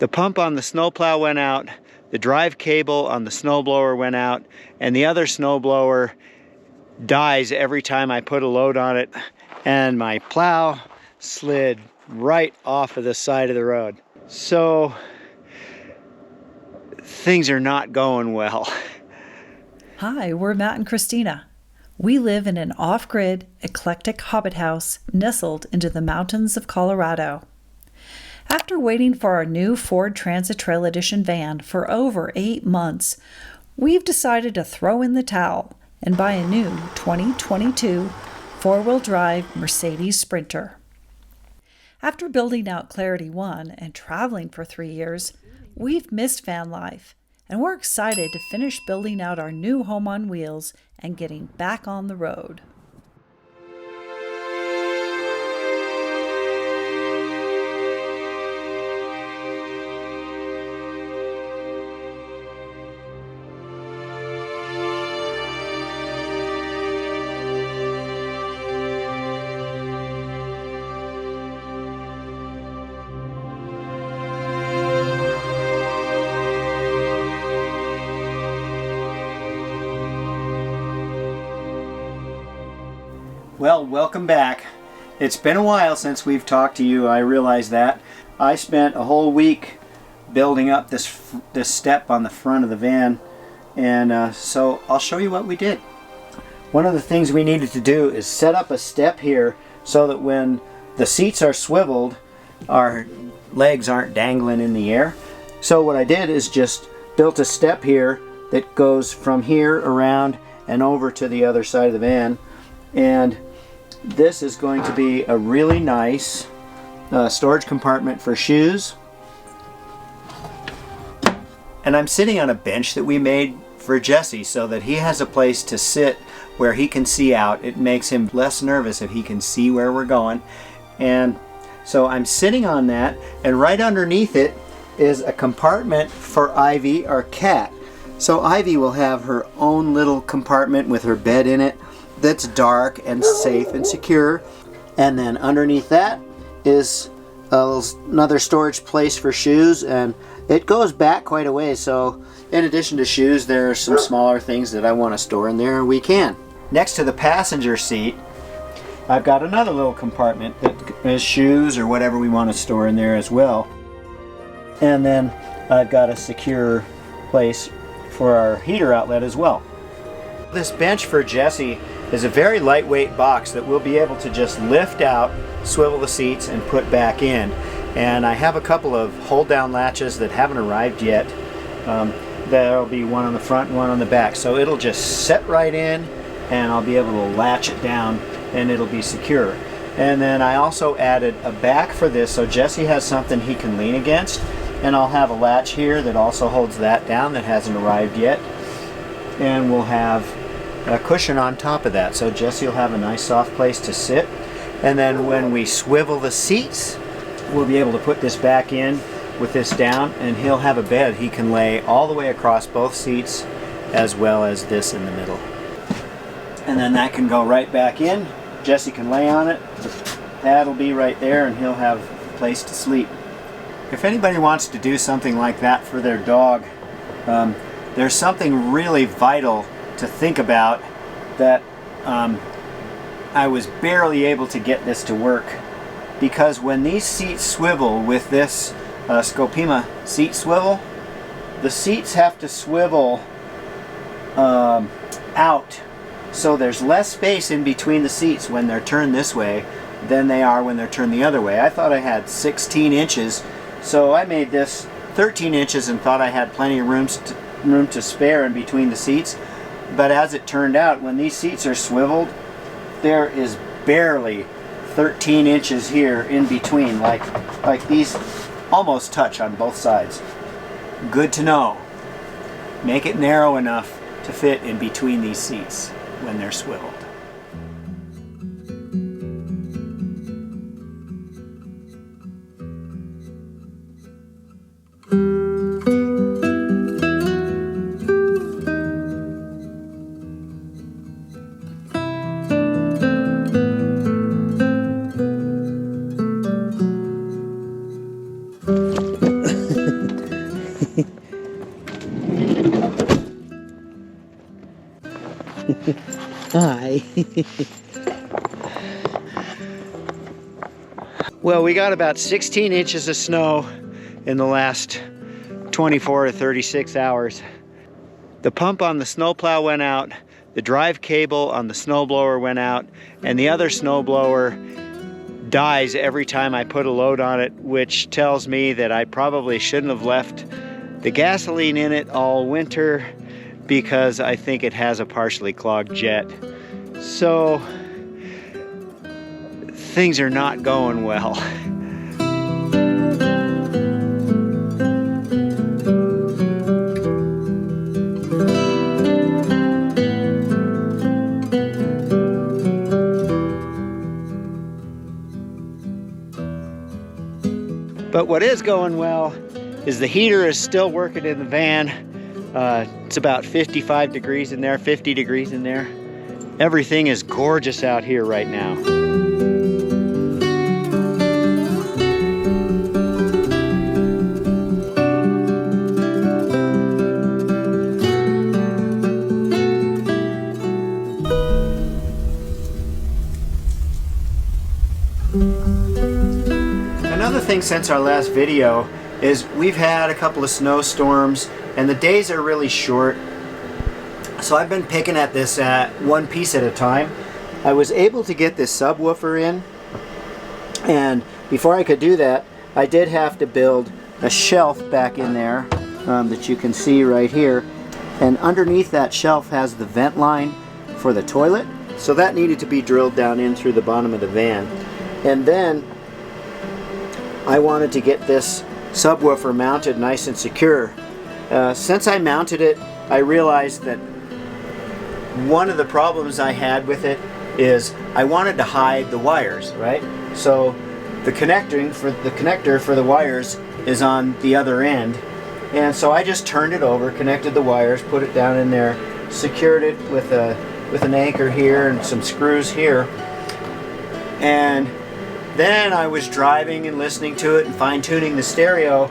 The pump on the snowplow went out, the drive cable on the snowblower went out, and the other snowblower dies every time I put a load on it, and my plow slid right off of the side of the road. So things are not going well. Hi, we're Matt and Christina. We live in an off-grid, eclectic hobbit house nestled into the mountains of Colorado. After waiting for our new Ford Transit Trail Edition van for over 8 months, we've decided to throw in the towel and buy a new 2022 four-wheel drive Mercedes Sprinter. After building out Clarity One and traveling for 3 years, we've missed van life, and we're excited to finish building out our new home on wheels and getting back on the road. Well, welcome back. It's been a while since we've talked to you, I realize that. I spent a whole week building up this step on the front of the van, and so I'll show you what we did. One of the things we needed to do is set up a step here so that when the seats are swiveled, our legs aren't dangling in the air. So what I did is just built a step here that goes from here around and over to the other side of the van, and this is going to be a really nice storage compartment for shoes. And I'm sitting on a bench that we made for Jesse so that he has a place to sit where he can see out. It makes him less nervous if he can see where we're going. And so I'm sitting on that, and right underneath it is a compartment for Ivy, our cat. So Ivy will have her own little compartment with her bed in it that's dark and safe and secure. And then underneath that is another storage place for shoes, and it goes back quite a ways. So in addition to shoes, there are some smaller things that I want to store in there, and we can. Next to the passenger seat, I've got another little compartment that is shoes or whatever we want to store in there as well. And then I've got a secure place for our heater outlet as well. This bench for Jesse is a very lightweight box that we'll be able to just lift out, swivel the seats, and put back in. And I have a couple of hold down latches that haven't arrived yet. There'll be one on the front and one on the back. So it'll just set right in, and I'll be able to latch it down, and it'll be secure. And then I also added a back for this, so Jesse has something he can lean against. And I'll have a latch here that also holds that down that hasn't arrived yet. And we'll have a cushion on top of that, so Jesse will have a nice soft place to sit. And then when we swivel the seats, we'll be able to put this back in with this down, and he'll have a bed he can lay all the way across both seats, as well as this in the middle. And then that can go right back in. Jesse can lay on it, that'll be right there, and he'll have a place to sleep. If anybody wants to do something like that for their dog, there's something really vital to think about that I was barely able to get this to work, because when these seats swivel with this Scopima seat swivel, the seats have to swivel out, so there's less space in between the seats when they're turned this way than they are when they're turned the other way. I thought I had 16 inches, so I made this 13 inches and thought I had plenty of room to spare in between the seats. But as it turned out, when these seats are swiveled, there is barely 13 inches here in between, like these almost touch on both sides. Good to know. Make it narrow enough to fit in between these seats when they're swiveled. Hi. Well, we got about 16 inches of snow in the last 24 to 36 hours. The pump on the snowplow went out, the drive cable on the snowblower went out, and the other snowblower dies every time I put a load on it, which tells me that I probably shouldn't have left the gasoline in it all winter because I think it has a partially clogged jet. So things are not going well. But what is going well is the heater is still working in the van. It's about 55 degrees in there, 50 degrees in there. Everything is gorgeous out here right now. Another thing since our last video is we've had a couple of snowstorms and the days are really short. So I've been picking at this one piece at a time. I was able to get this subwoofer in, and before I could do that, I did have to build a shelf back in there that you can see right here. And underneath that shelf has the vent line for the toilet. So that needed to be drilled down in through the bottom of the van. And then I wanted to get this subwoofer mounted nice and secure. Since I mounted it, I realized that one of the problems I had with it is I wanted to hide the wires, right? So the connector for the wires is on the other end. And so I just turned it over, connected the wires, put it down in there, secured it with an anchor here and some screws here. And then I was driving and listening to it and fine-tuning the stereo,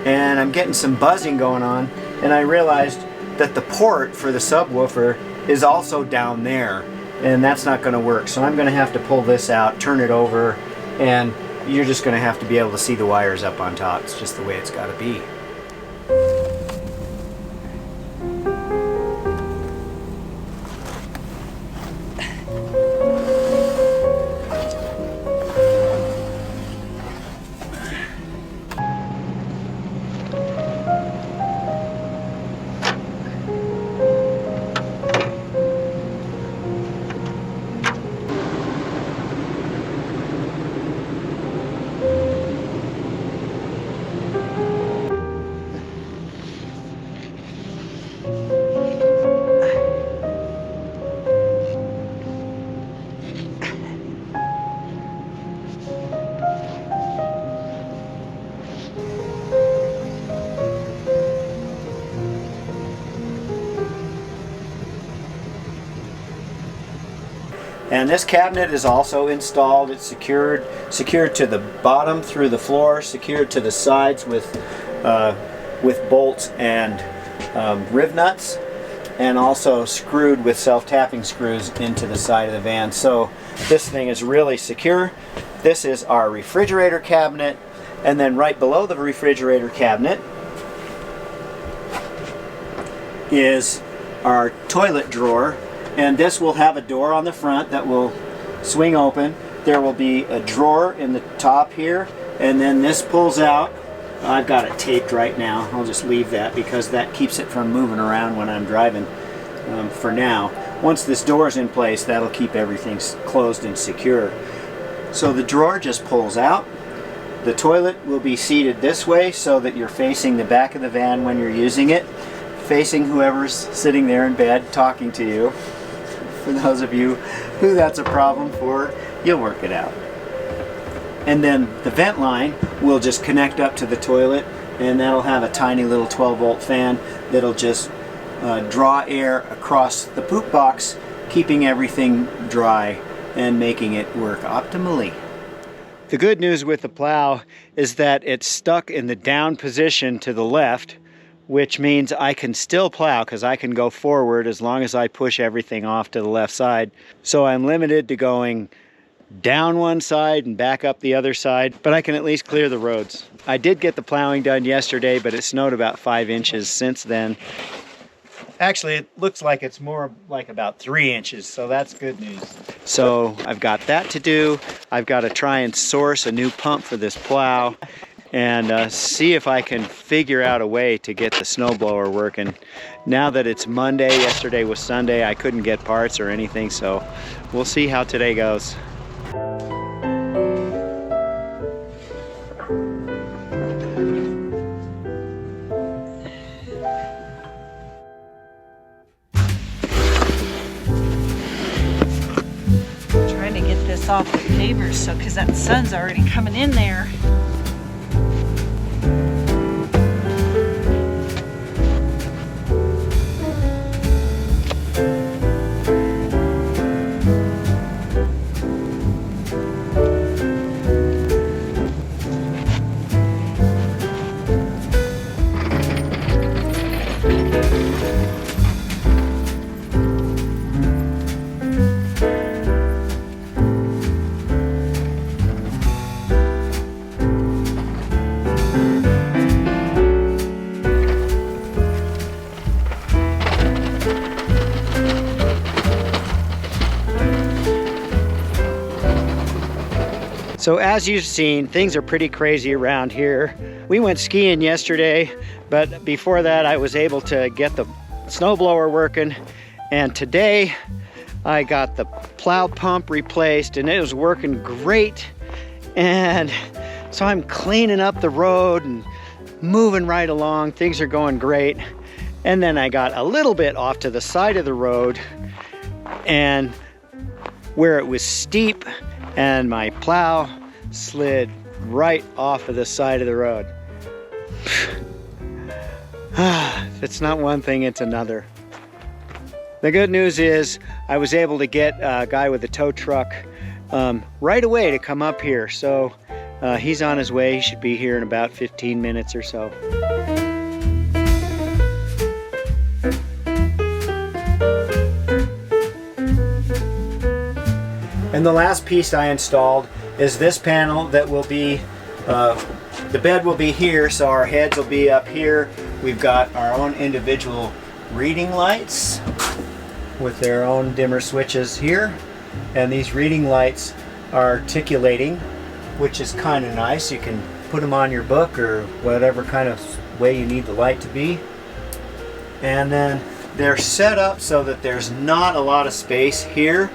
and I'm getting some buzzing going on, and I realized that the port for the subwoofer is also down there, and that's not going to work. So I'm going to have to pull this out, turn it over, and you're just going to have to be able to see the wires up on top. It's just the way it's got to be. And this cabinet is also installed. It's secured to the bottom through the floor, secured to the sides with bolts and riv nuts, and also screwed with self-tapping screws into the side of the van. So this thing is really secure. This is our refrigerator cabinet, and then right below the refrigerator cabinet is our toilet drawer. And this will have a door on the front that will swing open. There will be a drawer in the top here, and then this pulls out. I've got it taped right now. I'll just leave that because that keeps it from moving around when I'm driving for now. Once this door is in place, that'll keep everything closed and secure. So the drawer just pulls out. The toilet will be seated this way so that you're facing the back of the van when you're using it, facing whoever's sitting there in bed talking to you. For those of you who that's a problem for, you'll work it out. And then the vent line will just connect up to the toilet, and that'll have a tiny little 12-volt fan that'll just draw air across the poop box, keeping everything dry and making it work optimally. The good news with the plow is that it's stuck in the down position to the left, which means I can still plow because I can go forward as long as I push everything off to the left side. So I'm limited to going down one side and back up the other side, but I can at least clear the roads. I did get the plowing done yesterday, but it snowed about 5 inches since then. Actually, it looks like it's more like about 3 inches, so that's good news. So I've got that to do. I've got to try and source a new pump for this plow and see if I can figure out a way to get the snowblower working. Now that it's Monday, yesterday was Sunday, I couldn't get parts or anything, so we'll see how today goes. Trying to get this off the pavers, so because that sun's already coming in there. So as you've seen, things are pretty crazy around here. We went skiing yesterday, but before that I was able to get the snowblower working, and today I got the plow pump replaced and it was working great. And so I'm cleaning up the road and moving right along. Things are going great. And then I got a little bit off to the side of the road, and where it was steep, and my plow slid right off of the side of the road. If it's not one thing, it's another. The good news is I was able to get a guy with a tow truck right away to come up here. So he's on his way. He should be here in about 15 minutes or so. And the last piece I installed is this panel that will be, the bed will be here, so our heads will be up here. We've got our own individual reading lights with their own dimmer switches here. And these reading lights are articulating, which is kind of nice. You can put them on your book or whatever kind of way you need the light to be. And then they're set up so that there's not a lot of space here,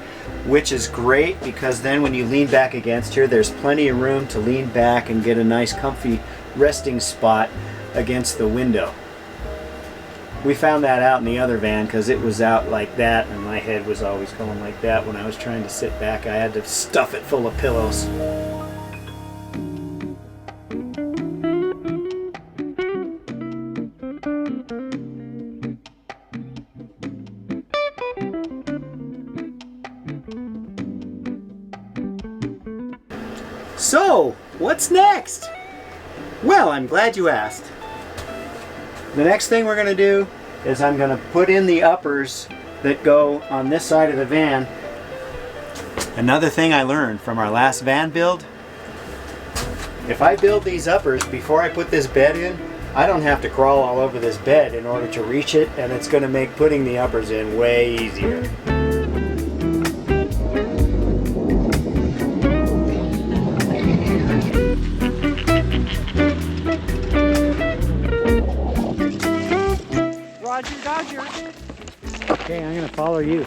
which is great because then when you lean back against here, there's plenty of room to lean back and get a nice comfy resting spot against the window. We found that out in the other van because it was out like that and my head was always going like that when I was trying to sit back. I had to stuff it full of pillows. So, what's next? Well, I'm glad you asked. The next thing we're going to do is I'm going to put in the uppers that go on this side of the van. Another thing I learned from our last van build, if I build these uppers before I put this bed in, I don't have to crawl all over this bed in order to reach it, and it's going to make putting the uppers in way easier. Roger, Dodger. Okay, I'm going to follow you.